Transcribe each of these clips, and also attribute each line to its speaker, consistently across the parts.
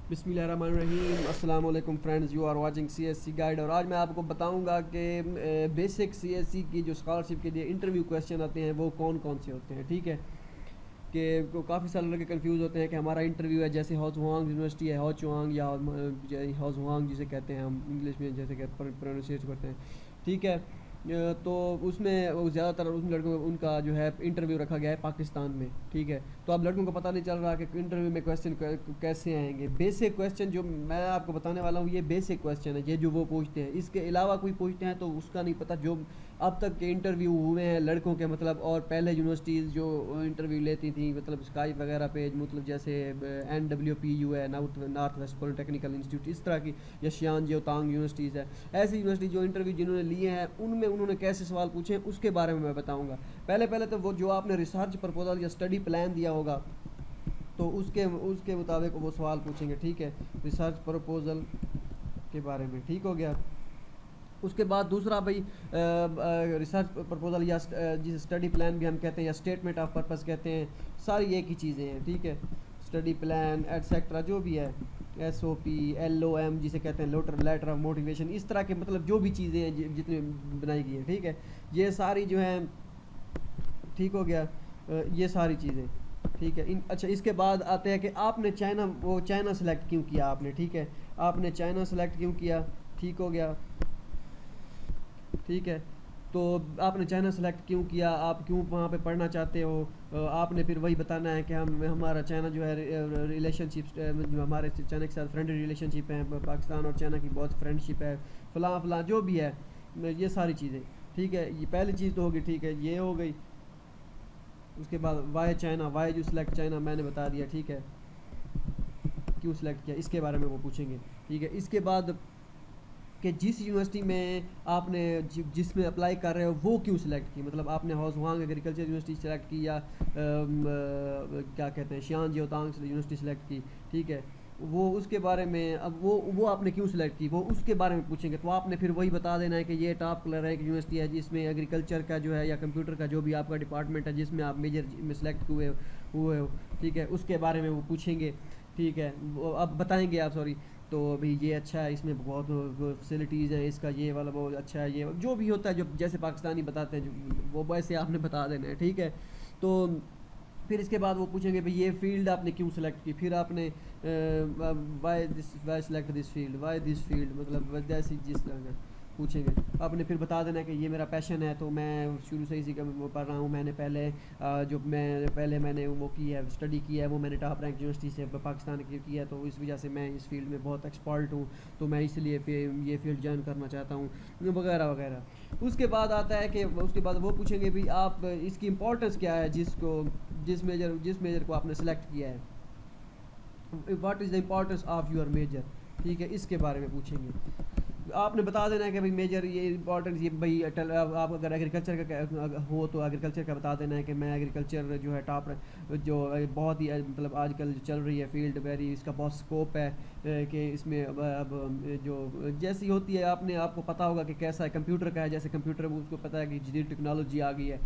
Speaker 1: बिस्मिल्लाहिर्रहमानिर्रहीम। अस्सलाम वालेकुम friends, you are watching CSC guide. और आज मैं आपको बताऊंगा कि बेसिक सीएससी की जो स्कॉलरशिप के लिए इंटरव्यू क्वेश्चन आते हैं वो कौन कौन से होते हैं। ठीक है कि काफ़ी सारे लड़के कंफ्यूज होते हैं कि हमारा इंटरव्यू है जैसे हाओचुआंग यूनिवर्सिटी है, हाओचुआंग या हाओचुआंग जिसे कहते हैं हम इंग्लिश में जैसे कि प्रोनाउंसिएट करते हैं। ठीक है। तो उसमें वो ज़्यादातर उन लड़कों उनका जो है इंटरव्यू रखा गया है पाकिस्तान में। ठीक है। तो अब लड़कों को पता नहीं चल रहा कि इंटरव्यू में क्वेश्चन कैसे आएंगे। बेसिक क्वेश्चन जो मैं आपको बताने वाला हूँ ये बेसिक क्वेश्चन है, ये जो वो पूछते हैं। इसके अलावा कोई पूछते हैं तो उसका नहीं पता। जो अब तक के इंटरव्यू हुए हैं लड़कों के मतलब, और पहले यूनिवर्सिटीज़ जो इंटरव्यू लेती थी मतलब स्काई वगैरह पे, मतलब जैसे NWPU है, नॉर्थ वेस्ट पॉलिटेक्निकल इंस्टीट्यूट, इस तरह की, या शियान जियोतांग यूनिवर्सिटीज़ है, ऐसी यूनिवर्सिटी जो इंटरव्यू जिन्होंने लिए हैं उनमें उन्होंने कैसे सवाल पूछे उसके बारे में मैं बताऊँगा। पहले तो वो जो आपने रिसर्च प्रपोजल या स्टडी प्लान दिया होगा तो उसके उसके मुताबिक वो सवाल पूछेंगे। ठीक है, रिसर्च प्रपोजल के बारे में। ठीक हो गया। उसके बाद दूसरा भाई रिसर्च प्रपोजल या जिसे स्टडी प्लान भी हम कहते हैं या स्टेटमेंट ऑफ पर्पस कहते हैं, सारी एक ही चीज़ें हैं। ठीक है, स्टडी प्लान एटसेट्रा जो भी है, SOP LOM जिसे कहते हैं लेटर ऑफ मोटिवेशन, इस तरह के मतलब जो भी चीज़ें हैं जितनी बनाई गई हैं। ठीक है, ये सारी जो है, ठीक हो गया, ये सारी चीज़ें। ठीक है। अच्छा, इसके बाद आते हैं कि आपने चाइना सेलेक्ट क्यों किया आपने। ठीक है, आपने चाइना सेलेक्ट क्यों किया। ठीक हो गया। ठीक है, तो आपने चाइना सेलेक्ट क्यों किया, आप क्यों वहाँ पे पढ़ना चाहते हो, आपने फिर वही बताना है कि हमारा चाइना जो है रिलेशनशिप, जो हमारे चाइना के साथ फ्रेंडली रिलेशनशिप है, पाकिस्तान और चाइना की बहुत फ्रेंडशिप है, फ़लाँ फ़लाँ जो भी है, ये सारी चीज़ें। ठीक है, ये पहली चीज़ तो होगी। ठीक है, ये हो गई। उसके बाद वाई चाइना, वाई जो सिलेक्ट चाइना मैंने बता दिया। ठीक है, क्यों सिलेक्ट किया इसके बारे में वो पूछेंगे। ठीक है, इसके बाद कि जिस यूनिवर्सिटी में आपने जिसमें अप्लाई कर रहे हो वो क्यों सिलेक्ट की, मतलब आपने हाओचुआंग एग्रीकल्चर यूनिवर्सिटी सेलेक्ट की या क्या कहते हैं शियान जियोतांग यूनिवर्सिटी सेलेक्ट की। ठीक है, वो उसके बारे में, अब वो आपने क्यों सिलेक्ट की वो उसके बारे में पूछेंगे। तो आपने फिर वही बता देना है कि ये टॉप कलर है एक यूनिवर्सिटी है जिसमें एग्रीकल्चर का जो है या कंप्यूटर का जो भी आपका डिपार्टमेंट है जिसमें आप मेजर में सेलेक्ट हुए हो। ठीक है, उसके बारे में वो पूछेंगे। ठीक है, वो अब बताएंगे आप, सॉरी। तो अभी ये अच्छा है, इसमें बहुत फैसिलिटीज़ हैं, इसका ये वाला बहुत अच्छा है, ये जो भी होता है जो जैसे पाकिस्तानी बताते हैं जो वो वैसे आपने बता देना है। ठीक है, तो फिर इसके बाद वो पूछेंगे भाई ये फील्ड आपने क्यों सेलेक्ट की, फिर आपने why select this field, why this field, मतलब जैसी जिस तरह का पूछेंगे। आपने फिर बता देना कि ये मेरा पैशन है, तो मैं शुरू से इसी का वो पढ़ रहा हूँ। मैंने पहले मैंने वो की है, स्टडी की है, वो मैंने टॉप रैंक यूनिवर्सिटी से पाकिस्तान की है, तो इस वजह से मैं इस फील्ड में बहुत एक्सपर्ट हूँ, तो मैं इसलिए ये फील्ड ज्वाइन करना चाहता हूँ, वगैरह वगैरह। उसके बाद आता है कि उसके बाद वो पूछेंगे भी आप इसकी इम्पोर्टेंस क्या है जिस मेजर को आपने सेलेक्ट किया है, what is the importance of your major. ठीक है, इसके बारे में पूछेंगे। आपने बता देना है कि भाई मेजर ये इंपॉर्टेंट, ये भाई आप अगर एग्रीकल्चर का हो तो एग्रीकल्चर का बता देना है कि मैं एग्रीकल्चर जो है टॉप जो बहुत ही मतलब आजकल जो चल रही है फील्ड, वेरी इसका बहुत स्कोप है कि इसमें अब जो जैसी होती है आपको पता होगा कि कैसा है कंप्यूटर का है, जैसे कंप्यूटर में उसको पता है कि जदीद टेक्नोलॉजी आ गई है,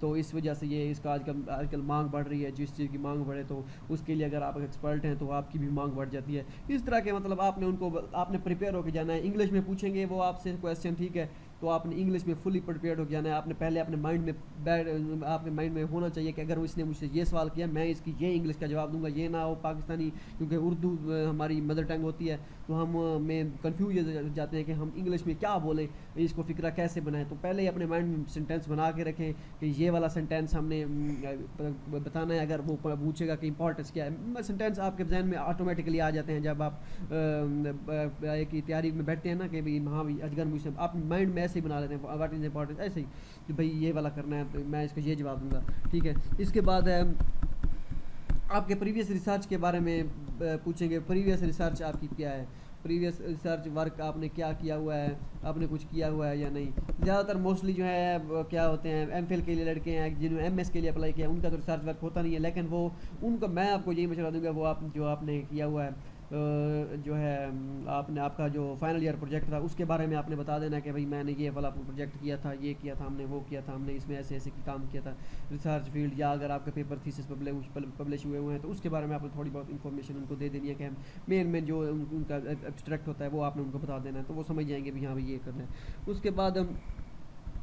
Speaker 1: तो इस वजह से ये इसका आजकल मांग बढ़ रही है। जिस चीज़ की मांग बढ़े तो उसके लिए अगर आप एक्सपर्ट हैं तो आपकी भी मांग बढ़ जाती है। इस तरह के मतलब आपने प्रिपेयर होकर जाना है। इंग्लिश में पूछेंगे वो आपसे क्वेश्चन। ठीक है, तो आपने इंग्लिश में फुली प्रिपेयर्ड हो जाना है। आपने पहले अपने माइंड में होना चाहिए कि अगर इसने मुझसे ये सवाल किया मैं इसकी ये इंग्लिश का जवाब दूंगा, ये ना हो पाकिस्तानी, क्योंकि उर्दू हमारी मदर टंग होती है तो हम में कन्फ्यूज जाते हैं कि हम इंग्लिश में क्या बोलें, इसको फ़िक्रा कैसे बनाएं। तो पहले ही अपने माइंड में सेंटेंस बना के रखें कि ये वाला सेंटेंस हमने बताना है। अगर वो पूछेगा कि इंपॉर्टेंस क्या है, सेंटेंस आपके जहन में ऑटोमेटिकली आ जाते हैं जब आप की तैयारी में बैठते हैं ना कि भाई हाँ भाई अजगर मुझसे, आप माइंड में ऐसे ही बना लेते हैं व्हाट इज़ इंपॉर्टेंस, ऐसे ही कि भाई ये वाला करना है तो मैं इसका ये जवाब दूंगा। ठीक है, इसके बाद आपके प्रीवियस रिसर्च के बारे में पूछेंगे। प्रीवियस रिसर्च आपकी क्या है, प्रीवियस रिसर्च वर्क आपने क्या किया हुआ है, आपने कुछ किया हुआ है या नहीं। ज़्यादातर मोस्टली जो है क्या होते हैं MPhil के लिए लड़के हैं जिन्होंने MS के लिए अप्लाई किया, उनका तो रिसर्च वर्क होता नहीं है, लेकिन वो उनका मैं आपको यही मशवरा दूंगा वो आप जो आपने किया हुआ है जो है आपने आपका जो फाइनल ईयर प्रोजेक्ट था उसके बारे में आपने बता देना कि भाई मैंने ये वाला प्रोजेक्ट किया था, ये किया था हमने, वो किया था हमने, इसमें ऐसे ऐसे काम किया था, रिसर्च फील्ड, या अगर आपका पेपर थीसिस पब्लिश हुए हुए हैं तो उसके बारे में आपने थोड़ी बहुत इन्फॉर्मेशन उनको दे देनी है कि मेन जो उनका एब्स्ट्रैक्ट होता है वो आपने उनको बता देना है, तो वो समझ जाएंगे भी हाँ भाई ये करना है। उसके बाद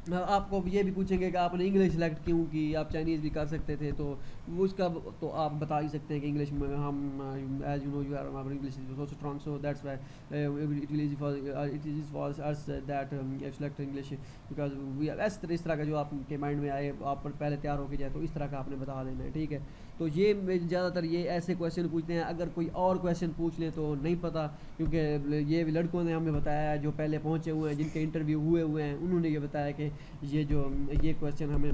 Speaker 1: आपको ये भी पूछेंगे कि आपने इंग्लिश सेलेक्ट क्यों की, आप चाइनीज़ भी कर सकते थे, तो उसका तो आप बता ही सकते हैं कि इंग्लिश में हम as you know you are our English is so strong, so that's why it is for us that select English because we इस तरह का जो आपके माइंड में आए, आप पहले तैयार होके जाए, तो इस तरह का आपने बता देना है, ठीक है। तो ये ज़्यादातर ये ऐसे क्वेश्चन पूछते हैं, अगर कोई और क्वेश्चन पूछ लें तो नहीं पता, क्योंकि ये लड़कों ने हमें बताया जो पहले पहुँचे हुए हैं, जिनके इंटरव्यू हुए हैं, उन्होंने ये बताया कि ये क्वेश्चन हमें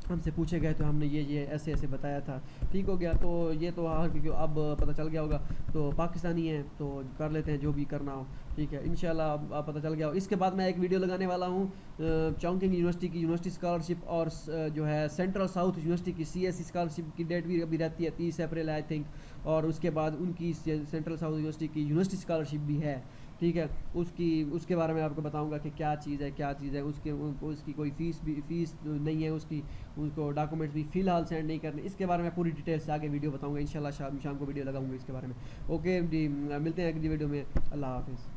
Speaker 1: हमसे पूछे गए तो हमने ये ऐसे ऐसे बताया था, ठीक हो गया। तो ये तो हर क्योंकि अब पता चल गया होगा, तो पाकिस्तानी है तो कर लेते हैं जो भी करना हो, ठीक है, इंशाल्लाह अब पता चल गया हो। इसके बाद मैं एक वीडियो लगाने वाला हूँ चौंकिंग यूनिवर्सिटी की यूनिवर्सिटी स्कॉलरशिप और जो है सेंट्रल साउथ यूनिवर्सिटी की CSE स्कॉलरशिप की डेट भी अभी रहती है 30 अप्रैल आई थिंक, और उसके बाद उनकी सेंट्रल साउथ यूनिवर्सिटी की यूनिवर्सिटी स्कॉलरशिप भी है, ठीक है। उसके बारे में आपको बताऊंगा कि क्या चीज़ है उसकी कोई फीस नहीं है, उसको डॉक्यूमेंट्स भी फ़िलहाल सेंड नहीं करने, इसके बारे में पूरी डिटेल से आगे वीडियो बताऊंगा इंशाल्लाह, शाम को वीडियो लगाऊंगा इसके बारे में। ओके जी, मिलते हैं अगली वीडियो में, अल्लाह हाफिज़।